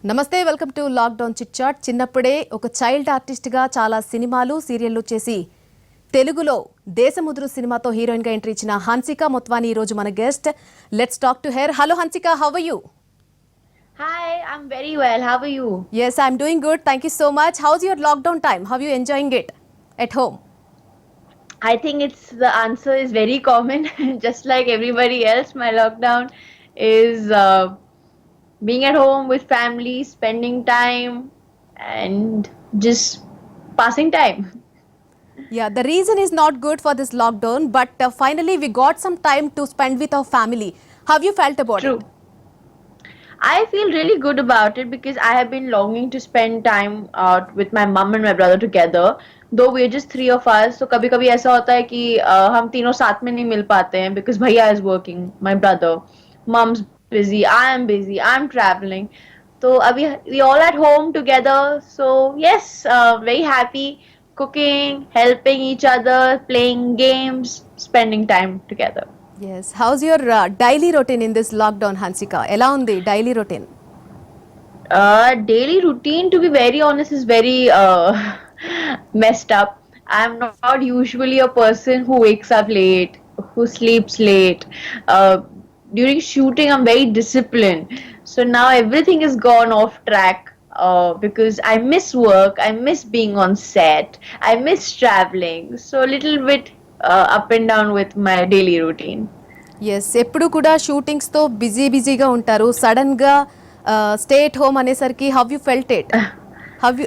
నమస్తే welcome to lockdown chit chat. చిన్నప్పుడే ఒక చైల్డ్ ఆర్టిస్ట్గా చాలా సినిమాలు సీరియళ్లు చేసి తెలుగులో దేశముద్రు సినిమాతో హీరోయిన్ గా ఎంట్రీ ఇచ్చిన హన్సిక మొత్వాని ఈ రోజు మన గెస్ట్. Let's talk to her. Hello Hansika, how are you? Hi, I'm very well. How are you? Yes, I'm doing good. Thank you so much. How's your lockdown time? How are you enjoying it at home? I think it's the answer is very common. Just like everybody else, my lockdown is being at home with family, spending time, and just passing time. Yeah, the reason is not good for this lockdown, but finally we got some time to spend with our family. How you felt about True. it? I feel really good about it because I have been longing to spend time out with my mum and my brother together. Though we're just three of us, so कभी कभी ऐसा होता है कि हम तीनों साथ में नहीं मिल पाते हैं because भैया is working, my brother, mom's busy, I am busy, I'm traveling. So अभी we all at home together. So yes, very happy cooking, helping each other, playing games, spending time together. Yes. How's your daily routine in this lockdown, Hansika? ఎలా ఉంది daily routine? Daily routine, to be very honest, is very messed up. I'm not usually a person who wakes up late, who sleeps late. Uh, During shooting, I'm very disciplined. So now everything is gone off track because I miss work, I miss being on set, I miss traveling. So a little bit up and down with my daily routine. Yes, ఎప్పుడు కూడా షూటింగ్స్తో బిజీగా ఉంటారు. సడన్గా stay at home అనేసరికి how you felt it?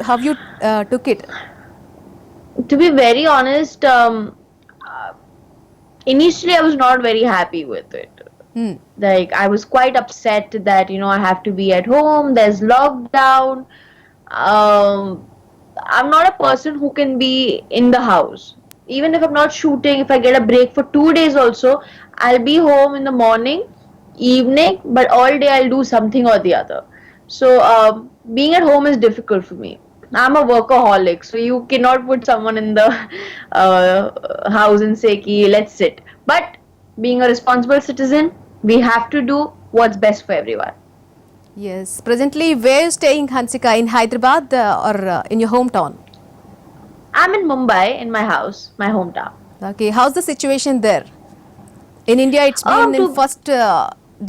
How you took it? To be very honest, initially I was not very happy with it. Like I was quite upset that I have to be at home. There's lockdown. I'm not a person who can be in the house. Even if I'm not shooting, if I get a break for 2 days also, I'll be home in the morning, evening, but all day I'll do something or the other. So being at home is difficult for me. I'm a workaholic, so you cannot put someone in the house and say, "Ki, let's sit." But being a responsible citizen, we have to do what's best for everyone. Yes. Presently, where are you staying, Hansika? In Hyderabad or in your hometown? I'm in Mumbai, in my house, my hometown. Okay. How's the situation there? In India, it's been in To first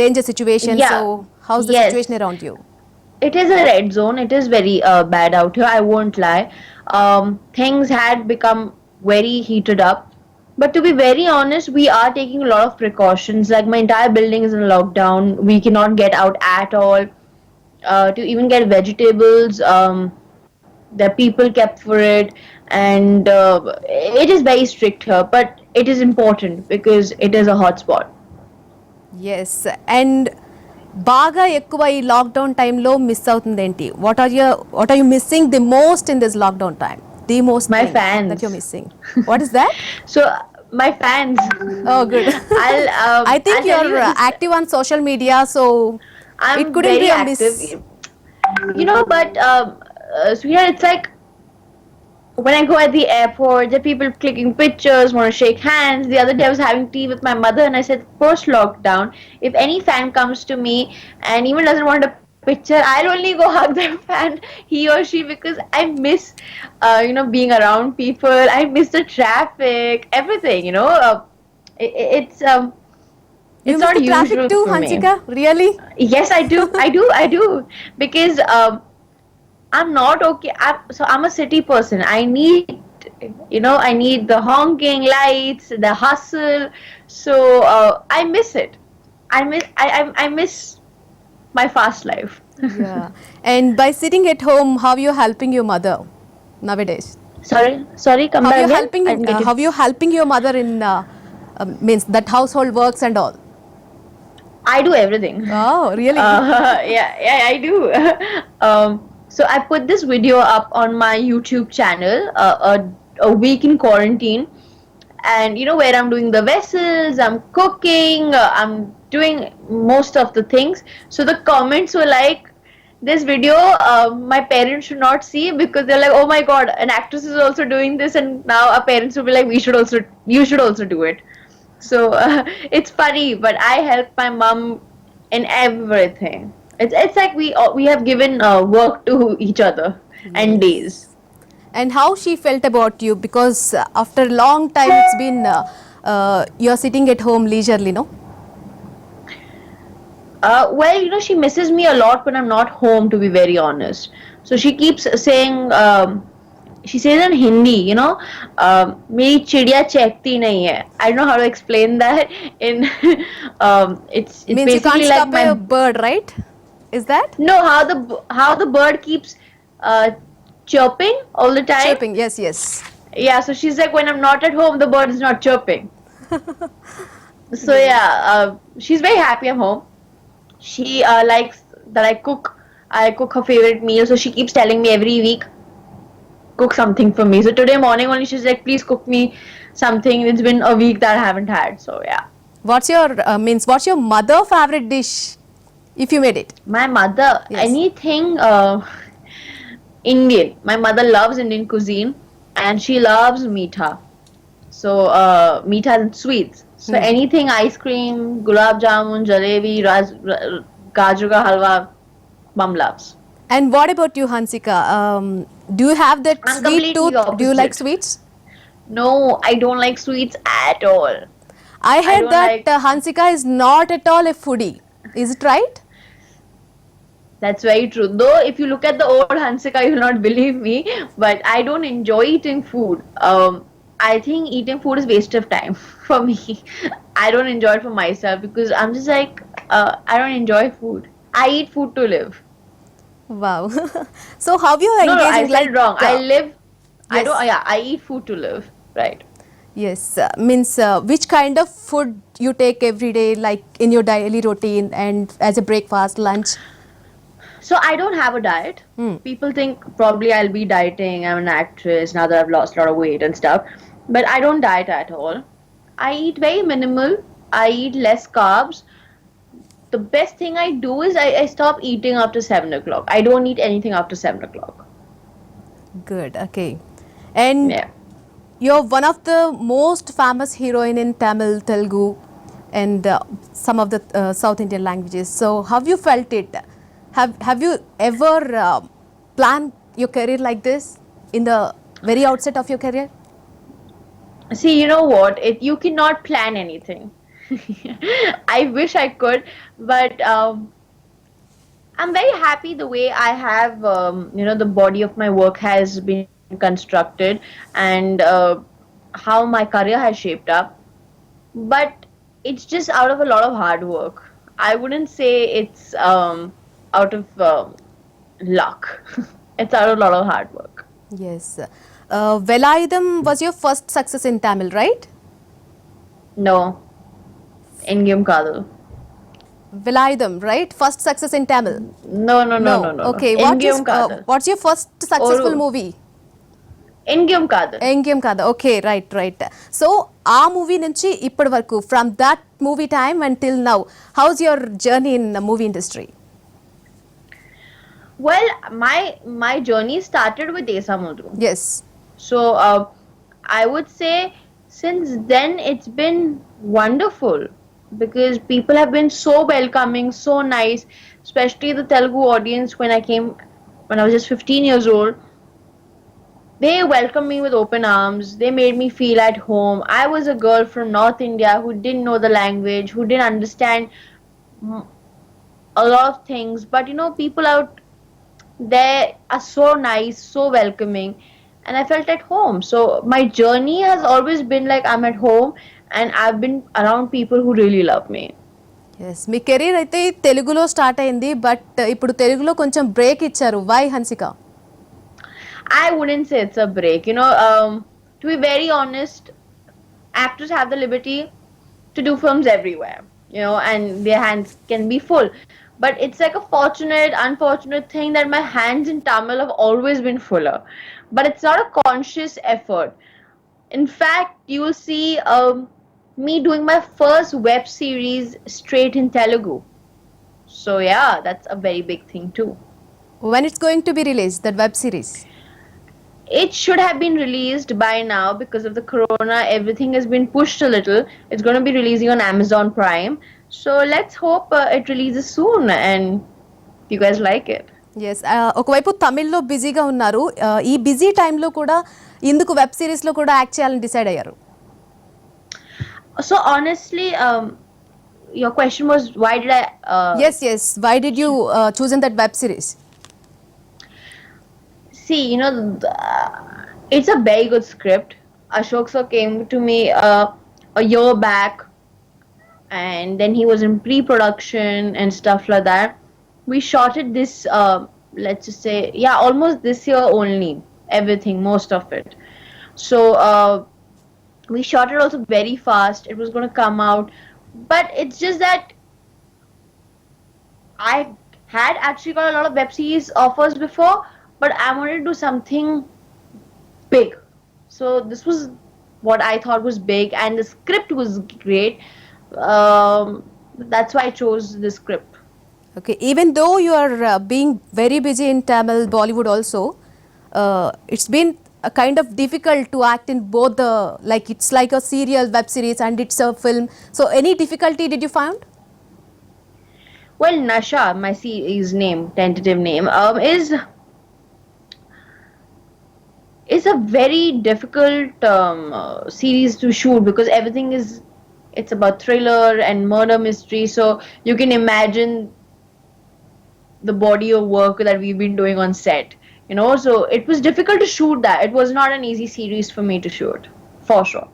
danger situation. Yeah, So, how's the situation yes. around you? It is a red zone. It is very bad out here. I won't lie. Things had become very heated up. But to be very honest, we are taking a lot of precautions. Like my entire building is in lockdown. We cannot get out at all. To even get vegetables, the people kept for it, and it is very strict here. But it is important because it is a hotspot. Yes. And బాగా ఎక్కువ ఈ lockdown టైంలో miss అవుతుంది ఏంటి? What are you missing the most in this lockdown time? The most My that you fans. Missing. What is that? So my fans. Oh, good. I think I'll tell you. you're active on social media, so it I'm couldn't be very a miss. active. But sweetheart, it's like when I go at the airport, there are people clicking pictures, want to shake hands. The other day I was having tea with my mother and I said, post lockdown, if any fan comes to me and even doesn't want a picture, I'll only go hug that fan, he or she, because I miss, being around people. I miss the traffic, everything, it's You it's miss not the traffic usual too, for me. Hansika? Really? Yes, I do. Because I'm not okay. I'm a city person. I need the honking lights, the hustle. So I miss it. I miss my fast life. Yeah. And by sitting at home, how you helping your mother nowadays? Sorry, come How back you again. helping? I didn't get How it. you helping your mother in means that household works and all? I do everything. Oh, really? Yeah, I do. So I put this video up on my YouTube channel, a week in quarantine, and where I'm doing the vessels, I'm cooking, I'm doing most of the things. So the comments were like, "This video, my parents should not see because they're like, oh my god, an actress is also doing this, and now our parents will be like, you should also do it." So it's funny, but I help my mom in everything. It's like we have given work to each other and days. Yes. And how she felt about you, because after a long time it's been you're sitting at home leisurely, no? Well, she misses me a lot when I'm not home, to be very honest. So she keeps saying, she says in Hindi, मेरी चिड़िया चहकती नहीं है. I don't know how to explain that. In it's Means you can't basically like stop my a bird, right? Is that? no how the bird keeps uh, chirping all the time. Chirping, yes, yes. Yeah, so she's like, when I'm not at home, the bird is not chirping. So Great. yeah, she's very happy I'm home. She likes that I cook. I cook her favorite meal, so she keeps telling me every week, cook something for me. So today morning only, she's like, please cook me something. It's been a week that I haven't had. So yeah, What's your mother favorite dish if you made it? my mother, Yes. anything Indian. My mother loves Indian cuisine, and she loves meetha. So meetha and sweets. So Hmm. anything ice cream, gulab jamun, jalebi, gajru ka halwa, mom loves. And what about you, Hansika? Do you have that I'm sweet completely tooth? Do you like opposite. sweets? No, I don't like sweets at all. I I heard don't that like. Hansika is not at all a foodie. Is it right? That's very true. Though, if you look at the old Hansika, you'll not believe me. But I don't enjoy eating food. I think eating food is waste of time for me. I don't enjoy it for myself because I'm just like, I don't enjoy food. I eat food to live. Wow. So how you are No, no, I engaging? said Like, it wrong. I live. I yes, don't. Yeah, I eat food to live. Right. yes. Which kind of food you take every day, like in your daily routine and as a breakfast, lunch? So I don't have a diet. Hmm. People think probably I'll be dieting. I'm an actress now that I've lost a lot of weight and stuff. But I don't diet at all. I eat very minimal. I eat less carbs. The best thing I do is I stop eating after 7 o'clock. I don't eat anything after 7 o'clock. Good. Okay. And Yeah. you're one of the most famous heroine in Tamil, Telugu, and some of the South Indian languages. So, how you felt it? Have you ever planned your career like this in the very outset of your career? See, you know what? You cannot plan anything. I wish I could, but I'm very happy the way I have, the body of my work has been constructed and how my career has shaped up. But it's just out of a lot of hard work. I wouldn't say it's out of luck. It's out of a lot of hard work. Yes. Velayudam was your first success in Tamil, right? No, in-game Kadal. Velayudam, right? First success in Tamil. No, no, no, no, No. no, no. Okay. In-game Kadal. What's your first successful Oru. movie? In-game Kadal. Engeyum Kadhal okay right so ఆ movie నుంచి ఇప్పటి వరకు from that movie time and till now how's your journey in movie industry Well, my journey started with Desamudru. Yes So I would say since then it's been wonderful because people have been so welcoming, so nice, especially the Telugu audience when I came when I was just 15 years old. They welcomed me with open arms. They made me feel at home. I was a girl from North India who didn't know the language, who didn't understand mm, a lot of things. But people out there are so nice, so welcoming, and I felt at home. So my journey has always been like I'm at home and I've been around people who really love me. Yes మీ career అయితే తెలుగులో start అయింది but ఇప్పుడు తెలుగులో కొంచెం break ఇచ్చారు why Hansika I wouldn't say it's a break. To be very honest, actors have the liberty to do films everywhere, and their hands can be full. But it's like a fortunate, unfortunate thing that my hands in Tamil have always been fuller. But it's not a conscious effort. In fact, you will see me doing my first web series straight in Telugu. So yeah, that's a very big thing too. When it's going to be release that web series It should have been released by now because of the corona. Everything has been pushed a little. It's going to be releasing on Amazon Prime. So let's hope it releases soon. And You guys like it? Yes ఒకవైపు తమిళ్లో బిజీగా ఉన్నారు. ఈ busy టైంలో కూడా ఇందుకు web సిరీస్లో కూడా యాక్ట్ చేయాలని డిసైడ్ అయ్యారు. So honestly, your question was why did I? Yes why did you choose in that web series? See, it's a very good script. Ashok sir came to me a year back, and then he was in pre-production and stuff like that. We shot it this, let's just say, yeah, almost this year only. Everything, most of it. So we shot it also very fast. It was going to come out, but it's just that I had actually got a lot of web series offers before, but I wanted to do something big. So this was what I thought was big, and the script was great. Um, that's why I chose this script. Okay, even though you are being very busy in Tamil, Bollywood also, it's been a kind of difficult to act in both the, like it's like a serial web series and it's a film. So any difficulty did you found? Well, Nasha, my series name, tentative name, is a very difficult series to shoot because everything is it's about thriller and murder mystery. So you can imagine the body of work that we've been doing on set. So it was difficult to shoot that. It was not an easy series for me to shoot, for sure.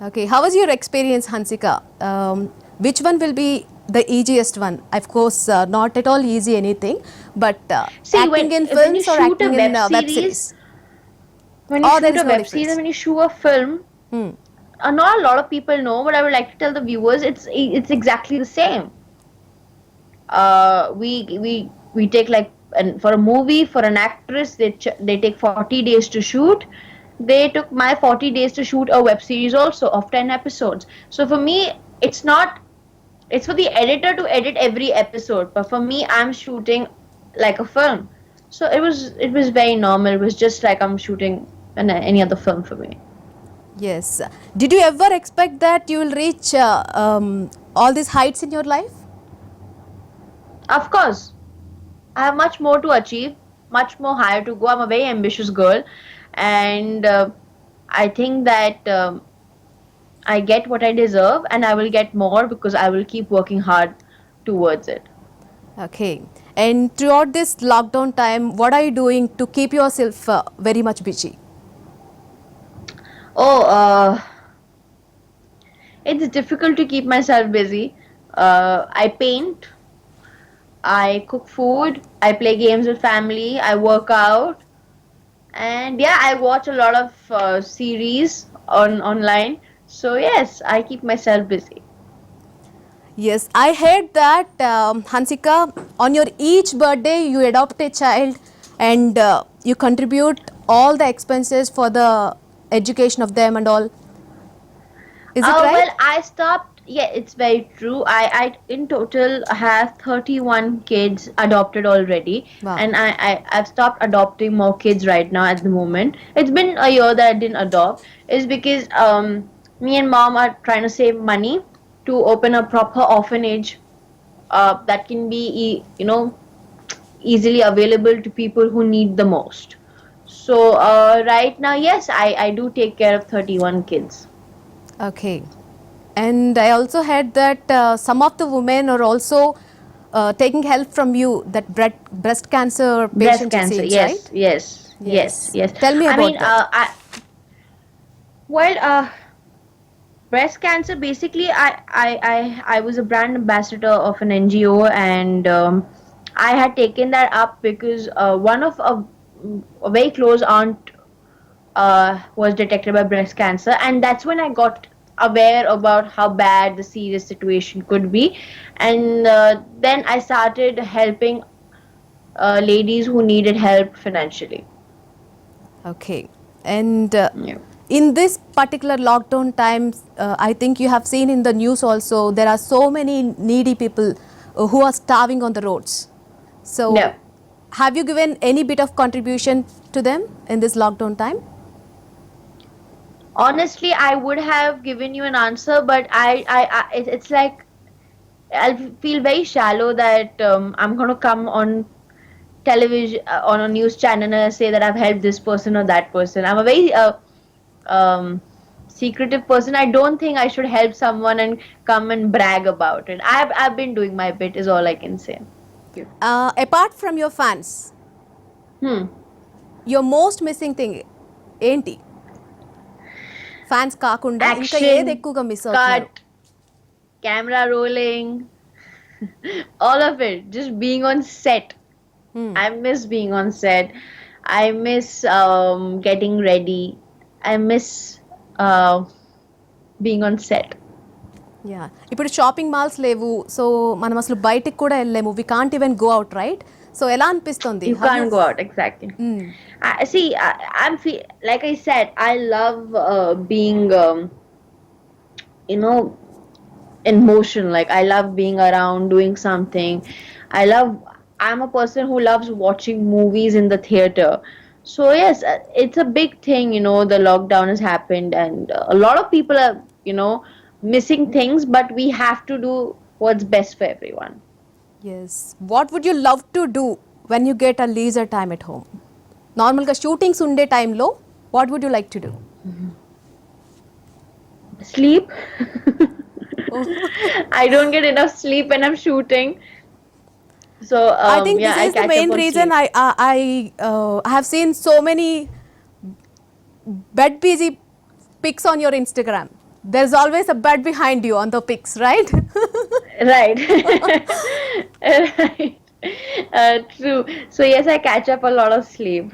Okay, how was your experience, Hansika? Which one will be the easiest one? Of course, not at all easy anything, but See, acting when in you films or shoot a acting in web web series, series? when you Oh, there shoot is a no web series difference. and when you shoot a film, Hmm. not a lot of people know, but I would like to tell the viewers it's exactly the same. We take like, and for a movie, for an actress they take 40 days to shoot. They took my 40 days to shoot a web series also of 10 episodes. So for me, it's for the editor to edit every episode, but for me, I'm shooting like a film. So it was very normal. It was just like I'm shooting any other film for me. Yes. Did you ever expect that you will reach all these heights in your life? Of course, I have much more to achieve, much more higher to go. I'm a very ambitious girl, and I think that I get what I deserve, and I will get more because I will keep working hard towards it. Okay. And throughout this lockdown time, what are you doing to keep yourself very much busy? Oh, it's difficult to keep myself busy. I paint, I cook food, I play games with family, I work out, and yeah, I watch a lot of series online. So yes, I keep myself busy. Yes, I heard that Hansika, on your each birthday you adopt a child and you contribute all the expenses for the education of them and all. Is it right? Well, I stopped. Yeah, it's very true. I in total have 31 kids adopted already, Wow. and I've stopped adopting more kids right now at the moment. It's been a year that I didn't adopt. Is because me and mom are trying to save money to open a proper orphanage that can be easily available to people who need the most. So right now, yes, I do take care of 31 kids. Okay. And I also heard that some of the women are also taking help from you, that breast cancer Breast patients, it cancer, seems, yes, right? yes, Yes. yes, yes. Tell me I about mean, that. well, breast cancer. Basically, I was a brand ambassador of an NGO, and I had taken that up because one of a very close aunt was detected by breast cancer, and that's when I got aware about how bad the serious situation could be, and then I started helping ladies who needed help financially. Okay. And Yeah. in this particular lockdown times, I think you have seen in the news also, there are so many needy people who are starving on the roads. So, Yeah. have you given any bit of contribution to them in this lockdown time? Honestly, I would have given you an answer, but it's like I'll feel very shallow that I'm going to come on television, on a news channel, and I say that I've helped this person or that person. I'm a very um, secretive person. I don't think I should help someone and come and brag about it. I've been doing my bit, is all I can say. Apart from your fans, Hmm. your most missing thing ఏంటి? Fans కాకుండా ఇంకా Action, ఏది ఎక్కువగా miss అవుతున్నారు? cut, camera rolling, all of it. Just being on set. I miss being on set. I miss getting ready. I miss uh, being on set. Yeah, ఇప్పుడు shopping malls లేవు, so మనం అసలు బయటికి కూడా వెళ్ళలేము. We can't even go out, right? So ఎలా అనిపిస్తుంది? You can't go out, exactly. I'm like I said, I love being you know, in motion. Like I love being around doing something. I'm a person who loves watching movies in the theater. So yes, it's a big thing, you know, the lockdown has happened, and a lot of people are, you know, missing things, but we have to do what's best for everyone. Yes, what would you love to do when you get a leisure time at home? నార్మల్గా shootings ఉండే టైంలో what would you like to do? Sleep. I don't get enough sleep when I'm shooting. So I think yeah, this I is the catch main up on reason sleep. I have seen so many bed busy pics on your Instagram. There's always a bed behind you on the pics, right? Right. Right. True. So yes, I catch up a lot of sleep.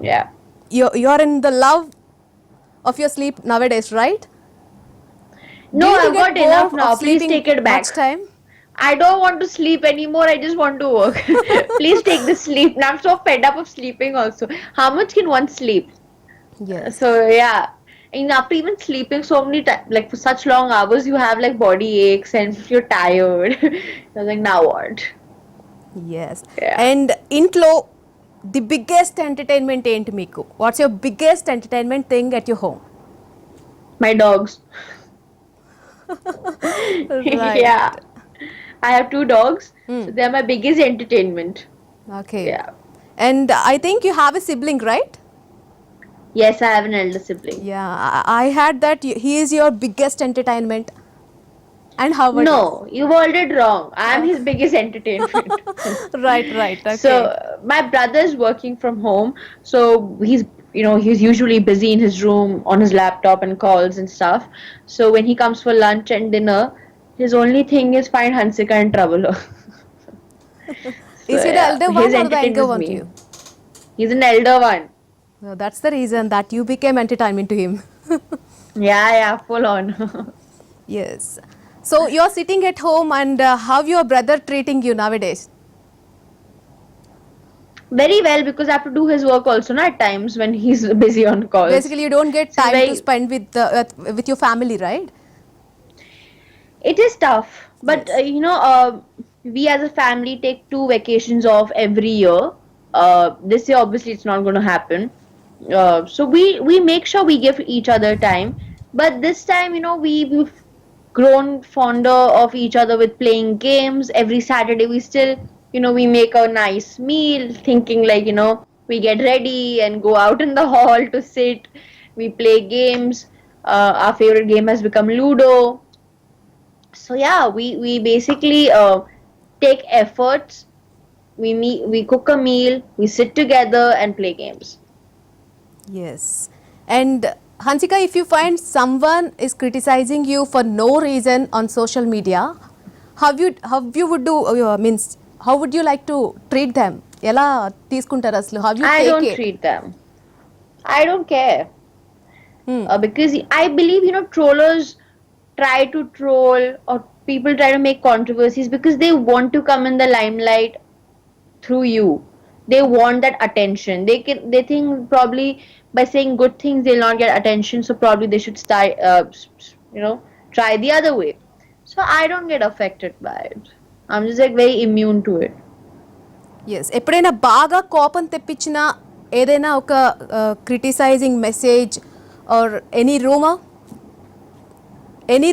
Yeah. You're in the love of your sleep nowadays, right? No, Did you I've get got enough bored now. of Please sleeping take it back. much time? I don't want to sleep anymore. I just want to work. Please take the sleep. Now I'm so fed up of sleeping also. How much can one sleep? Yes. So yeah. And after even sleeping so many times, like for such long hours, you have like body aches and you're tired. I was like, now what? Yes. Yeah. And ఇంట్లో the biggest entertainment ఏంటి మీకు? What's your biggest entertainment thing at your home? My dogs. Right. Yeah. I have 2 dogs, so they're my biggest entertainment. Okay. Yeah. And I think you have a sibling, right? Yes, I have an elder sibling. Yeah, I had that he is your biggest entertainment. And how about No, you worded it wrong. I'm his biggest entertainment. you? Right, okay. So my brother is working from home, so he's, you know, he's usually busy in his room on his laptop and calls and stuff. So when he comes for lunch and dinner, his only thing is find Hansika and trouble her. Is he the elder his one or the entertainment younger is one me. to you? He's an elder one. So that's the reason that you became entertainment to him. Yeah, full on. Yes. So you're sitting at home and how your brother treating you nowadays? Very well, because I have to do his work also, not at times when he's busy on calls. Basically, you don't get So time to very- spend with your family, right? It is tough, but Yes. we as a family take 2 vacations off every year. This year, obviously, it's not going to happen. So we make sure we give each other time. But this time, you know, we've grown fonder of each other with playing games. Every Saturday, we still, you know, we make a nice meal, thinking like, you know, we get ready and go out in the hall to sit. We play games. Our favorite game has become Ludo. So yeah, we basically take efforts. We meet, we cook a meal, we sit together and play games. Yes. And Hansika, if you find someone is criticizing you for no reason on social media, how you would do means how would you like to treat them? ఎలా తీసుకుంటారు అసలు? How you I take don't it? treat them. I don't care. Hmm. Because I believe, you know, trollers try to troll, or people try to make controversies because they want to come in the limelight through you. They want that attention. They think probably by saying good things they'll not get attention, so probably they should start try the other way. So I don't get affected by it. I'm just like very immune to it. Yes, ఎప్పుడైనా బాగా కోపం తెప్పించిన ఏదైనా ఒక criticising message or any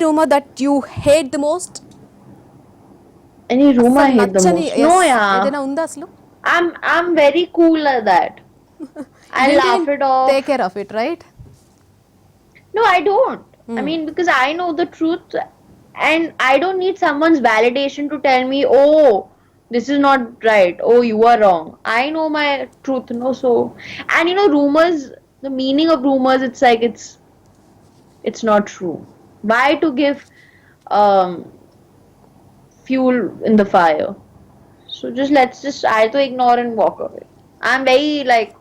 rumour that you hate the most? Any room I అస్సలు hate the నచ్చని most? No, yes yeah. ఏదైనా ఉందా అసలు? I'm very cool like that. I You laugh didn't it off. take care of it, right? No, I don't. I Hmm. mean, because I know the truth and I don't need someone's validation to tell me, oh, this is not right. Oh, you are wrong. I know my truth, no? So, and rumors, the meaning of rumors, it's not true. Why to give um, fuel in the fire? So let's just I to ignore and walk away. I'm very like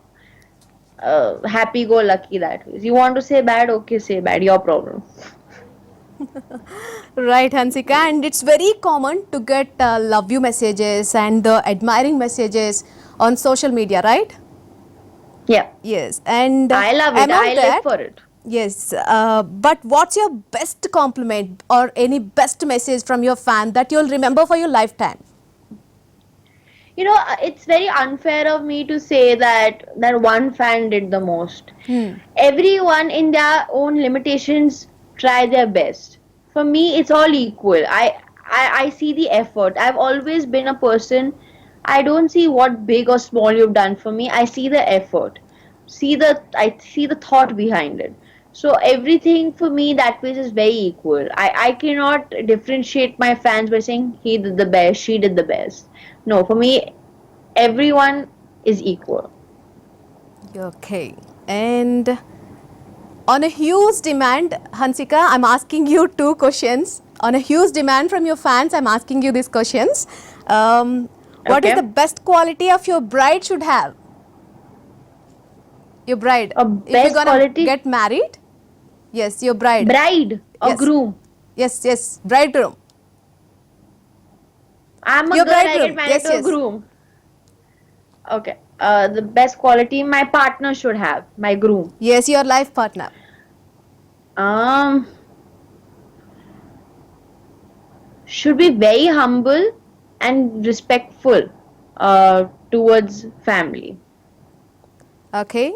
happy go lucky that way. You want to say bad, okay, say bad, your problem. Right, Hansika, and it's very common to get love you messages and the admiring messages on social media, right? Yeah, Yes, and I love it. among I live that, for it. yes, but what's your best compliment or any best message from your fan that you'll remember for your lifetime? It's very unfair of me to say that one fan did the most. Hmm. Everyone in their own limitations try their best. For me, it's all equal. I see the effort. I've always been a person. I don't see what big or small you've done for me. I see the effort. I see the thought behind it. So everything for me that way is very equal. I cannot differentiate my fans by saying he did the best, she did the best. No, for me, everyone is equal. Okay, and on a huge demand, Hansika, I'm asking you two questions. On a huge demand from your fans, I'm asking you these questions. What is Okay? the best quality of your bride should have? Your bride. A If you're best gonna quality get married, yes, your bride. bride or Yes, groom. yes, bridegroom. I'm a Your girl, I get bridegroom. married Yes, to a yes. groom. Okay. The best quality my partner should have, my groom. Yes, your life partner. Um, should be very humble and respectful towards family. Okay.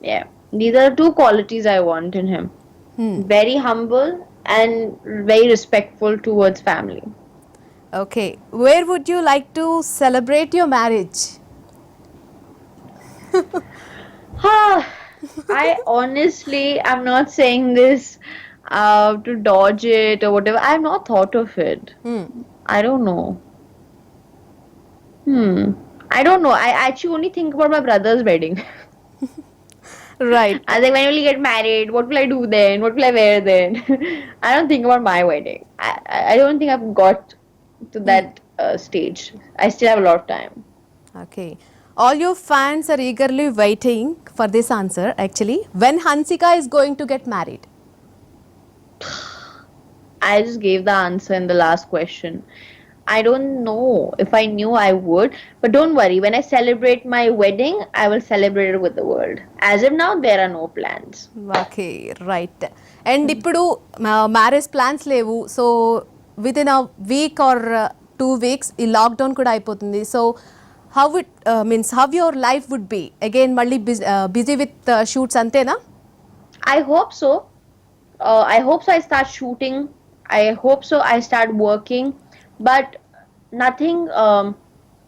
Yeah. These are the two qualities I want in him. Hmm. Very humble and very respectful towards family. Okay. Where would you like to celebrate your marriage? I honestly am not saying this to dodge it or whatever. I have not thought of it. Hmm. I don't know. Hmm. I don't know. I actually only think about my brother's wedding. Right. I think when will we get married? What will I do then? What will I wear then? I don't think about my wedding. I don't think I've got to Hmm. that stage. I still have a lot of time. Okay. All your fans are eagerly waiting for this answer actually. When Hansika is going to get married? I just gave the answer in the last question. I don't know. If I knew, I would. But don't worry, when I celebrate my wedding, I will celebrate it with the world. As of now, there are no plans. Okay right and ఇప్పుడు marriage plans లేవు so within a week or 2 weeks ఈ lockdown కూడా అయిపోతుంది so how it means how your life would be again మళ్ళీ busy with shoots అంతేనా I hope so. I hope so. I start shooting. I hope so. I start working. But nothing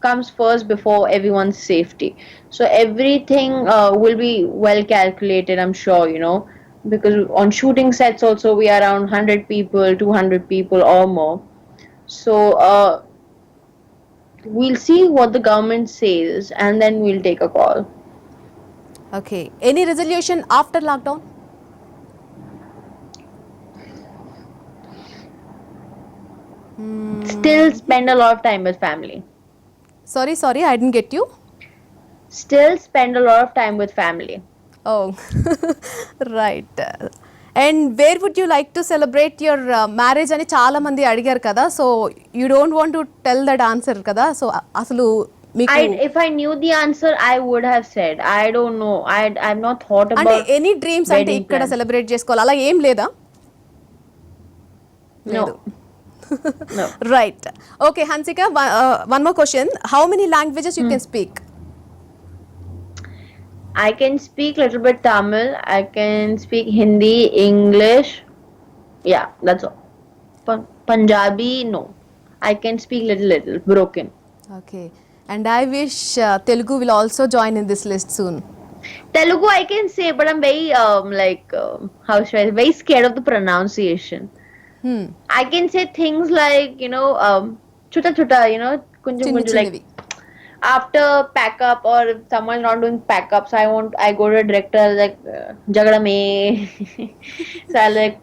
comes first before everyone's safety. So everything will be well calculated, I'm sure, because on shooting sets also we are around 100 people, 200 people or more. So we'll see what the government says and then we'll take a call. Okay any resolution after lockdown Still spend a lot of time with family. Sorry I didn't get you Still spend a lot of time with family. Oh right and where would you like to celebrate your marriage అని చాలా మంది అడిగారు కదా so you don't want to tell that answer కదా so అసలు మీకు If I knew the answer, I would have said. I don't know. I've not thought అంటే about any dreams అంటే wedding ఇక్కడ plans. సెలబ్రేట్ చేసుకోవాలి అలా ఏం లేదా No. No. Right okay Hansika one more question how many languages you can speak I can speak little bit Tamil. I can speak Hindi, English. Yeah, that's all. Punjabi, no. I can speak little broken. Okay. And I wish Telugu will also join in this list soon. Telugu I can say, but I'm very how should I very scared of the pronunciation. Hmm. I can say things like chuta chuta, kunju Chinni kunju, like chinnivi. after pack up, or if someone's not doing pack up, so I go to a director like jagada me. So I like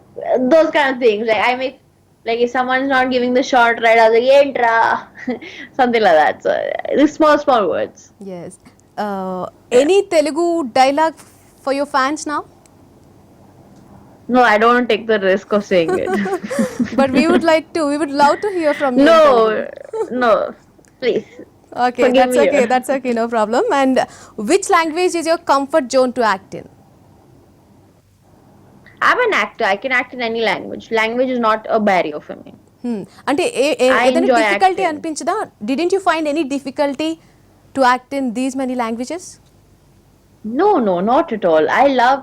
those kind of things. Like I make, like if someone's not giving the shot right, I was like entra, something like that. So these small words. Yes. Yeah. Any Telugu dialogue for your fans now? No, I don't want to take the risk of saying it. But we would like to. We would love to hear from you in Telugu. No, no, please Okay, forgive that's me. okay. That's okay. No problem. And which language is your comfort zone to act in? I'm an actor. I can act in any language. Language is not a barrier for me. అంటే I ఏదైనా enjoy difficulty acting. అనిపించదా? Didn't you find any difficulty to act in these many languages? No, no, not at all. I love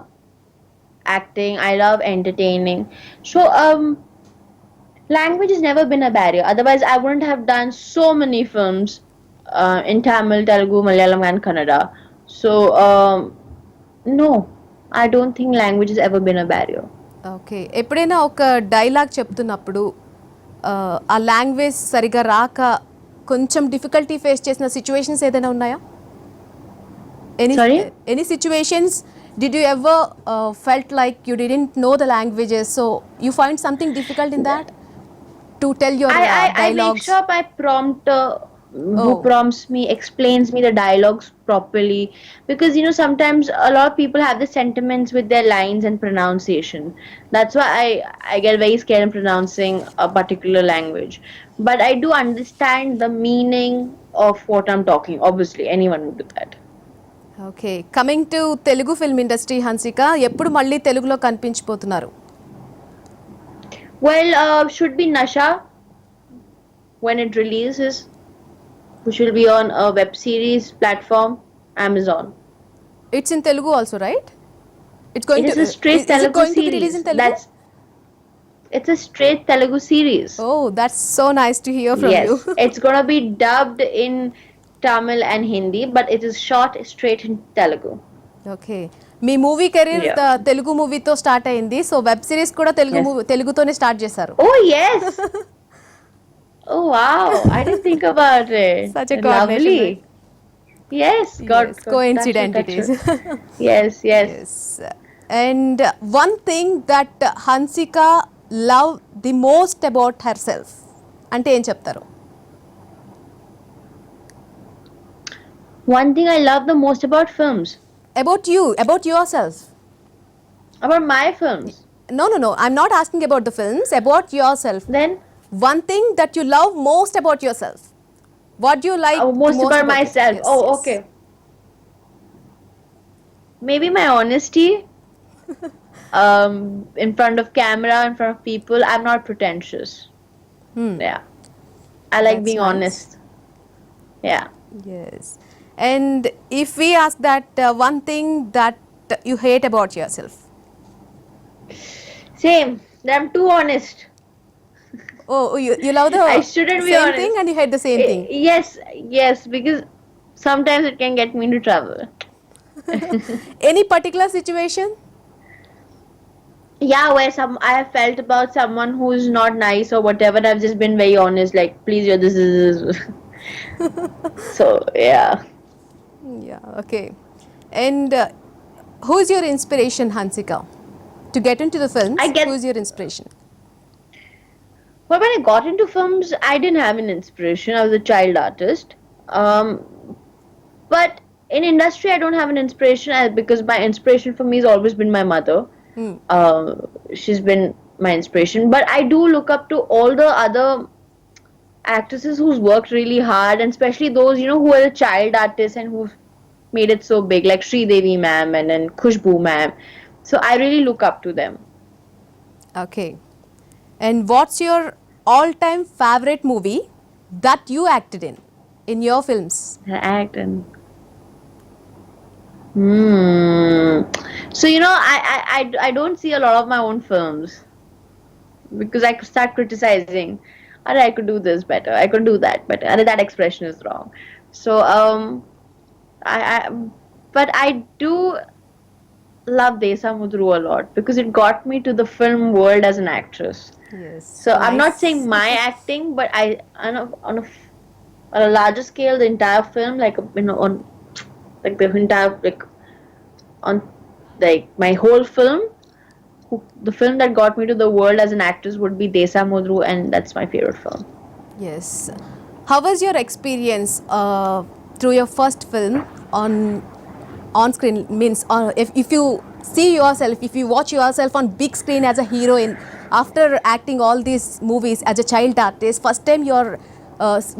acting. I love entertaining. So, language has never been a barrier. Otherwise, I wouldn't have done so many films in Tamil, Telugu, Malayalam, and Kannada. So, no, I don't think language has ever been a barrier. Okay. ఎప్పుడైనా ఒక dialogue చెప్తున్నప్పుడు ఆ language సరిగా రాక కొంచెం difficulty face చేసిన situations ఏదైనా ఉన్నాయా? Sorry? Any situations did you ever felt like you didn't know the languages, so you find something difficult in that to tell your I make dialogues? sure my prompter who Oh. prompts me explains me the dialogues properly, because sometimes a lot of people have the sentiments with their lines and pronunciation. That's why I get very scared in pronouncing a particular language. But I do understand the meaning of what I'm talking. Obviously, anyone would do that. Okay. Coming to Telugu film industry, Hansika ఎప్పుడు మళ్ళీ తెలుగులో కనిపించిపోతున్నారు? Well, should be Nasha when it releases, which will be on a web series platform, Amazon. It's in Telugu also, right? It's going It to is a straight is it Telugu going to be series. released in Telugu? It's a straight Telugu series. Oh, that's so nice to hear from Yes, you. it's gonna be dubbed in Tamil and Hindi, but it is shot straight in Telugu. Okay. Me movie career Yeah. Telugu మూవీతో start అయింది. So web series కూడా Yes. తెలుగుతోనే start చేశారు. Oh yes. Oh wow, I didn't think about it. Such a coordination, Lovely. right? Yes, God. Yes, coincidences. Yes, yes. Yes. And one thing that Hansika love the most about herself అంటే ఏం చెప్తారు? One thing I love the most about films, About you, about yourself. about my films. No. I'm not asking about the films, about yourself. Then One thing that you love most about yourself. What do you like most about you? myself. Yes, Oh, yes. okay. Maybe my honesty. In front of camera, in front of people, I'm not pretentious. Yeah, I like That's being nice. honest. Yeah. Yes. And if we ask that one thing that you hate about yourself. Same. I'm too honest. Oh, you love the I shouldn't be same honest. thing and you hate the same thing. Yes, because sometimes it can get me into trouble. Any particular situation? Yeah, where I have felt about someone who's not nice or whatever, I've just been very honest, like, please, this is. So, yeah. Yeah, okay. And who is your inspiration, Hansika? To get into the films, who is your inspiration? Well, when I got into films, I didn't have an inspiration. I was a child artist. But in industry, I don't have an inspiration because my inspiration for me has always been my mother. She's been my inspiration. But I do look up to all the other actresses who's worked really hard, and especially those, who are the child artists and who've made it so big, like Sri Devi ma'am and then Khushbu ma'am. So I really look up to them. Okay. And what's your all-time favorite movie that you acted in your films? Acting. So I don't see a lot of my own films because I could start criticizing. "Arey, I could do this better. I could do that better. Arey, that expression is wrong." So I but I do love Desa Mudru a lot because it got me to the film world as an actress. Yes, So I'm not nice. saying my acting, but I on a larger scale, the entire film, like on like the entire like on like my whole film, the film that got me to the world as an actress would be Desa Mudru, and that's my favorite film. Yes. How was your experience through your first film on screen? Means if you see yourself, if you watch yourself on big screen as a heroine after acting all these movies as a child artist, first time you're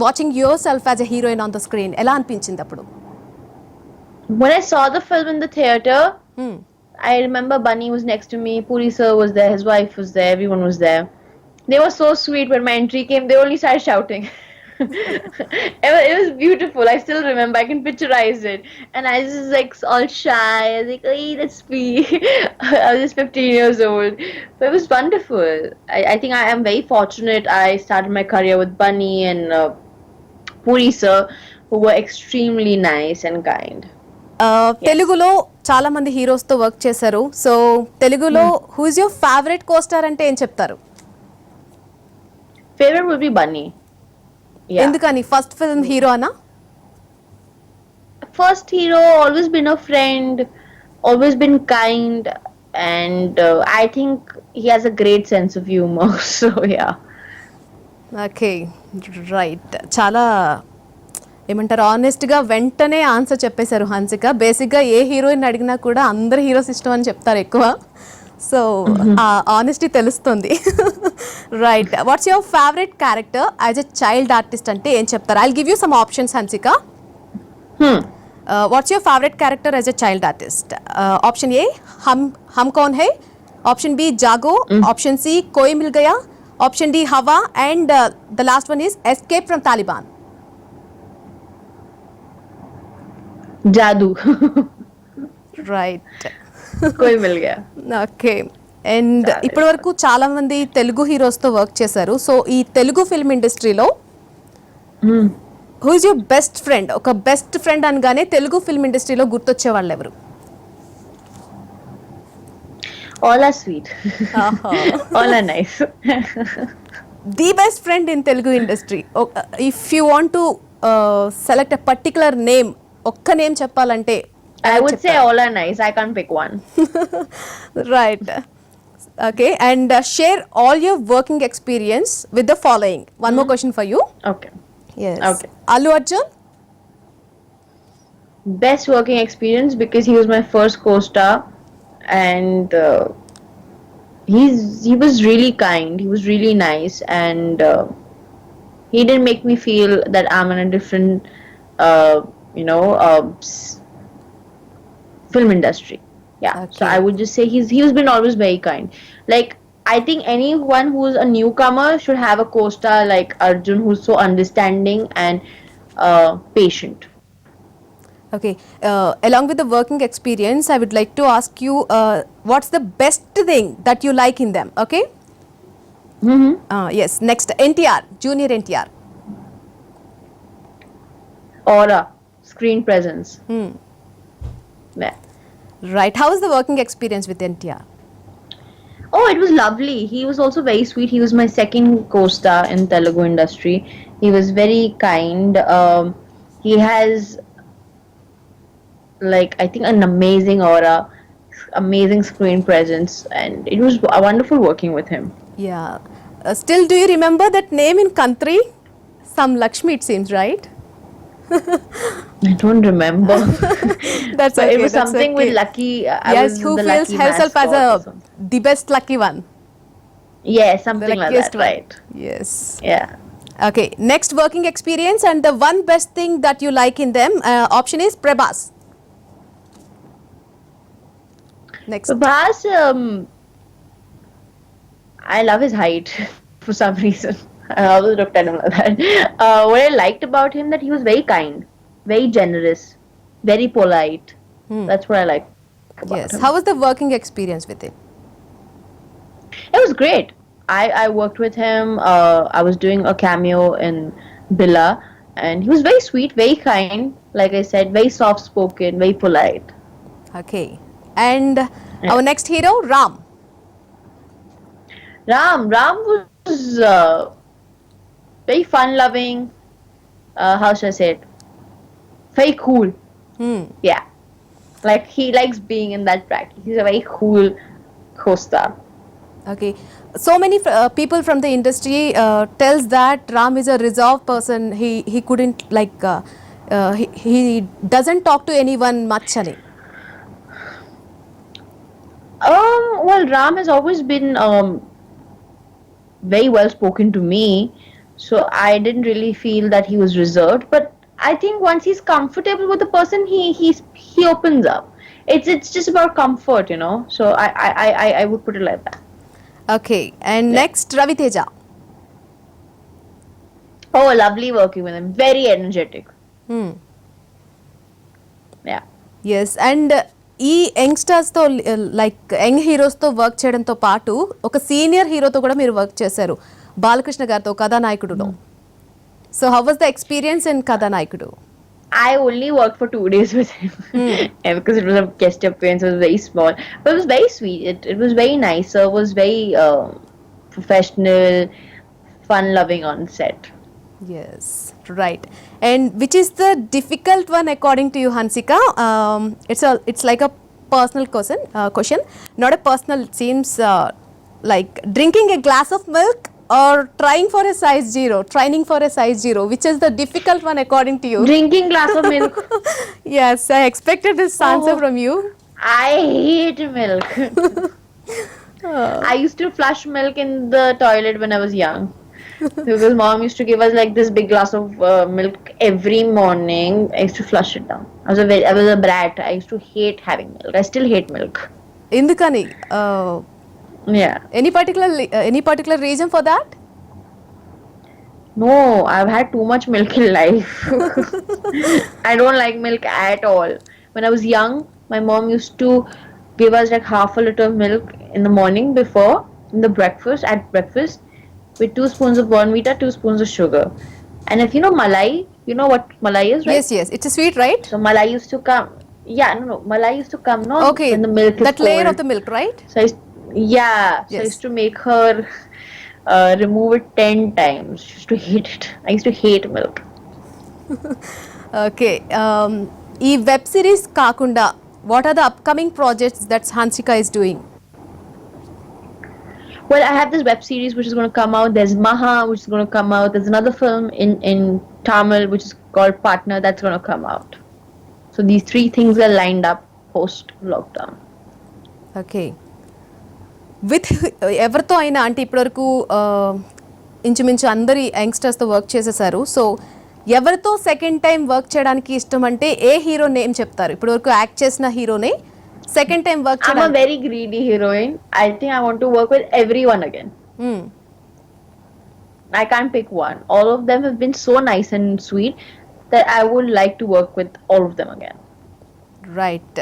watching yourself as a heroine on the screen. ఎలా అనిపించింది అప్పుడు? When I saw the film in the theater, Hmm. I remember Bunny was next to me, Puri sir was there, his wife was there, everyone was there. They were so sweet. When my entry came, they only started shouting. It was beautiful. I still remember. I can picturize it. And I was just like all shy. I was like, hey, that's me. I was just 15 years old. But it was wonderful. I think I am very fortunate. I started my career with Bunny and Puri sir, who were extremely nice and kind. తెలుగులో చాలా మంది హీరోస్తో work చేశారు. So తెలుగులో who is your favourite co-star అంటే ఏం చెప్తారు? Favorite would be Bunny. Yeah. ఎందుకని first film hero అనా? First hero, always been a friend, always been kind, and I think he has a great sense of humor. So yeah. Okay right. చాలా ఏమంటారు ఆనెస్ట్గా వెంటనే answer చెప్పేశారు హన్సిక. బేసిక్గా ఏ heroine అడిగినా కూడా అందరు హీరోస్ ఇష్టం అని చెప్తారు ఎక్కువ. సో ఆ ఆనెస్టీ తెలుస్తుంది. Right. What's your favourite character as a child artist అంటే ఏం చెప్తారు? I give you some options Hansika. What's your favourite character as a child artist? Option A Hum Kaun Hai, option B Jaago, option C Koi Mil Gaya, option D Hawa, and the last one is escape from Taliban. Jadoo. Right. Koi mil gaya. Okay. And ఇప్పటి వరకు చాలా మంది తెలుగు హీరోస్తో work చేశారు. So ఈ Telugu film ఇండస్ట్రీలో who is your best friend? ఒక బెస్ట్ ఫ్రెండ్ అనగానే తెలుగు ఫిల్మ్ ఇండస్ట్రీలో గుర్తొచ్చే వాళ్ళు ఎవరు? All are sweet. All are nice. The best friend in Telugu industry. If you want to select a particular name, ఒక్క నేమ్ చెప్పాలంటే I would say all are nice. I can't pick one. Right. Okay. And share all your working experience with the following. One more question for you. Okay. Yes. Okay. Allu Arjun? Best working experience because he was my first co-star, and he was really kind. He was really nice, and he didn't make me feel that I'm in a different, you know, film industry. Yeah. So Okay. I would just say he's been always very kind. Like I think anyone who's a newcomer should have a co-star like Arjun, who's so understanding and patient. Okay. Along with the working experience, I would like to ask you what's the best thing that you like in them? Okay. Yes. Next, NTR, Junior NTR. Aura, screen presence. Yeah. Right. How is the working experience with NTR? Oh, it was lovely. He was also very sweet. He was my second co-star in Telugu industry. He was very kind. He has, like, I think an amazing aura, amazing screen presence, and it was wonderful working with him. Yeah. Still, do you remember that name in country? Some Lakshmi, it seems, right? I don't remember. That's But okay. it was that's something okay. with Lucky. I Yes, was who the feels Lucky herself as mascot or a something. the best lucky one? Yeah, The something like luckiest that, one. right? Yes. Yeah. Okay. Next working experience and the one best thing that you like in them. Option is Prabhas. Next. Prabhas, I love his height for some reason. I always looked at him like that. What I liked about him that he was very kind, very generous, very polite. That's what I liked about Yes. him. How was the working experience with him? It was great. I worked with him. I was doing a cameo in Billa, and he was very sweet, very kind. Like I said, very soft spoken, very polite. Okay. And Yeah. our next hero, Ram. Ram was very fun loving. How should I say it? Very cool. Hmm. Yeah, like he likes being in that bracket. He's a very cool co-star. Okay. So many people from the industry tells that Ram is a reserved person. He couldn't like he doesn't talk to anyone much. Ani. Well, Ram has always been very well spoken to me, so I didn't really feel that he was reserved. But I think once he's comfortable with the person, he opens up. It's just about comfort, you know. So I would put it like that. Okay. And Yeah. next, Ravi Teja. Oh, lovely working with him. Very energetic. Hmm. Yeah. Yes and ఈ యంగ్స్టర్స్తో like young హీరోస్తో work చేయడంతో పాటు ఒక senior హీరోతో కూడా మీరు work చేశారు బాలకృష్ణ గారితో కథానాయకుడులో so how was the experience in Kathanayakudu I only worked for 2 days with him and because it was a guest appearance. It was very small, but it was very sweet. It was very nice. So it was very professional, fun-loving on set. Yes right and which is the difficult one according to you Hansika it's like a personal question not a personal seems like drinking a glass of milk or trying for a size 0 training for a size 0 which is the difficult one according to you Drinking glass of milk. yes I expected this answer from you I hate milk. I used to flush milk in the toilet when I was young. Because mom used to give us like this big glass of milk every morning. I used to flush it down. I was a brat. I used to hate having milk. I still hate milk. ఎందుకని Yeah. any particular reason for that No, I've had too much milk in life. I don't like milk at all. When I was young, my mom used to give us like half a liter of milk in the morning before in the at breakfast with 2 spoons of Bournvita, 2 spoons of sugar. And if you know malai, you know what malai is, right? yes it's a sweet right So malai used to come. Yeah, no, malai used to come. No, okay when the milk is that layer cold. of the milk right So yeah, so I Yes. used to make her remove it 10 times. She used to hate it. I used to hate milk. Okay ఈ web series కాకుండా what are the upcoming projects that's Hansika is doing Well, I have this web series which is going to come out. There's Maha, which is going to come out. There's another film in Tamil which is called Partner that's going to come out. So these 3 things are lined up post lockdown. Okay with ఎవరితో అయినా అంటే ఇప్పటివరకు ఇంచుమించు అందరి యంగ్స్టర్స్తో work చేసేసారు so ఎవరితో second time work చేయడానికి ఇష్టం అంటే ఏ హీరో నేమ్ చెప్తారు ఇప్పటివరకు యాక్ట్ చేసిన హీరోనే second time work I'm a చేయడానికి very greedy heroine. I think I want to work with everyone again. I can't pick one. All of them have been so nice and sweet that I would like to work with all of them again. Right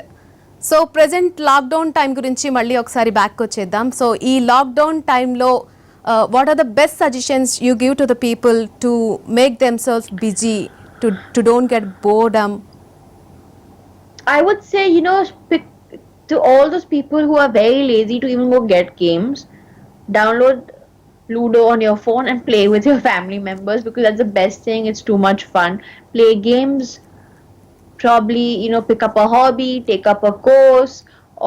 so present lockdown time గురించి మళ్ళీ ఒకసారి back వచ్చేద్దాం so ఈ lockdown టైంలో what are the best suggestions you give to the people to make themselves busy to don't get boredom I would say, you know, pick to all those people who are very lazy to even go get games, download Ludo on your phone and play with your family members because that's the best thing. It's too much fun. Play games, probably, you know, pick up a hobby, take up a course,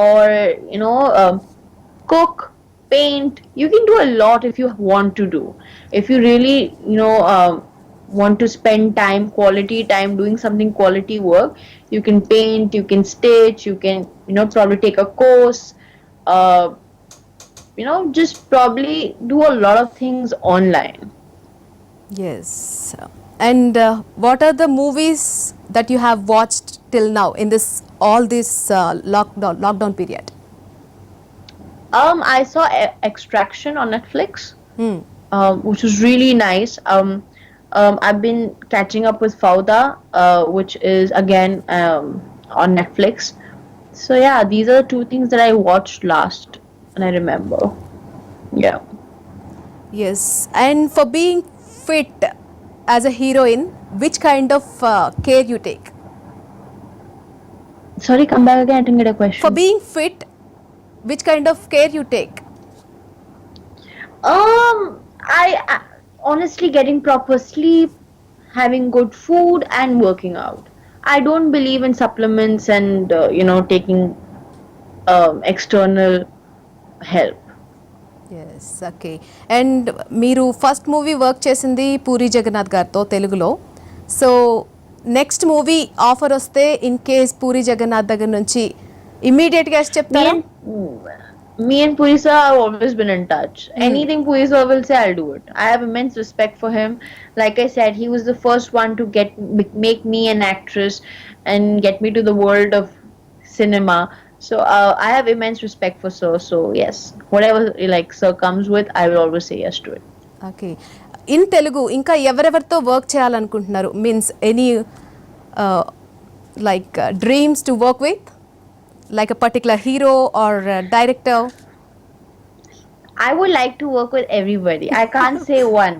or, you know, cook, paint. You can do a lot if you want to do. If you really, you know, want to spend time, quality time doing something quality work, you can paint, you can stitch, you can, you know, probably take a course, you know, just probably do a lot of things online. Yes and what are the movies that you have watched till now in this all this lockdown period I saw Extraction on Netflix, which was really nice. I've been catching up with Fauda, which is again on Netflix. So yeah, these are the 2 things that I watched last, and I remember. Yeah. Yes, and for being fit as a heroine, which kind of care you take? Sorry, come back again. I didn't get a For question. being fit, which kind of care you take? I honestly getting proper sleep, having good food, and working out. I don't believe in supplements and taking external help. Yes okay and మీరు first movie work చేసింది పూరి జగన్నాథ్ గారితో తెలుగులో so next movie offer వస్తే in case Puri Jagannadh దగ్గర నుంచి ఇమ్మీడియట్గా Me చెప్తారా and me and Puri sir have always been in touch. Anything Puri sir will say, I'll do it. I have immense respect for him. Like I said, he was the first one to make me an actress and get me to the world of cinema. So I have immense respect for sir. So yes, whatever like sir comes with, I will always say yes to it. Okay in Telugu ఇంకా ఎవరెవరితో work చేయాలనుకుంటున్నారు means any like dreams to work with like a particular hero or director I would like to work with everybody. I can't say one.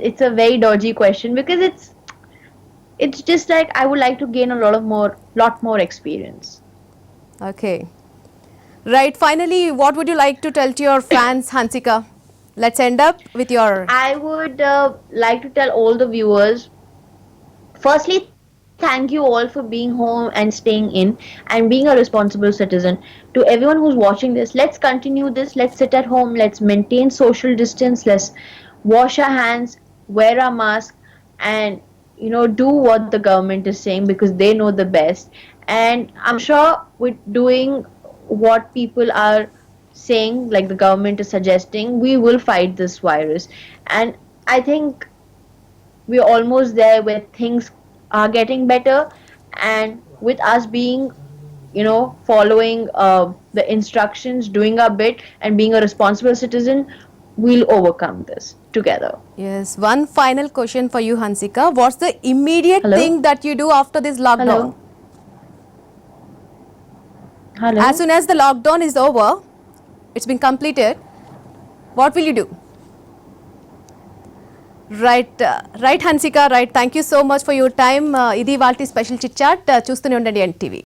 It's a very dodgy question because it's just like I would like to gain a lot more experience. Okay. Right. Finally, what would you like to tell to your fans, Hansika? Let's end up with your. I would like to tell all the viewers, firstly, thank you all for being home and staying in and being a responsible citizen. To everyone who's watching this, let's continue this. Let's sit at home. Let's maintain social distance. Let's wash our hands, wear our mask, and do what the government is saying because they know the best. And I'm sure with doing what people are saying, like the government is suggesting, we will fight this virus. And I think we're almost there where things are getting better, and with us being following the instructions, doing our bit and being a responsible citizen, we'll overcome this together. Yes. One final question for you, Hansika. What's the immediate Hello? thing that you do after this lockdown? Hello. As soon as the lockdown is over, it's been completed. What will you do? Right, right, Hansika. Right. Thank you so much for your time. Idi Valti special chit chat. చూస్తూనే ఉండండి NTV.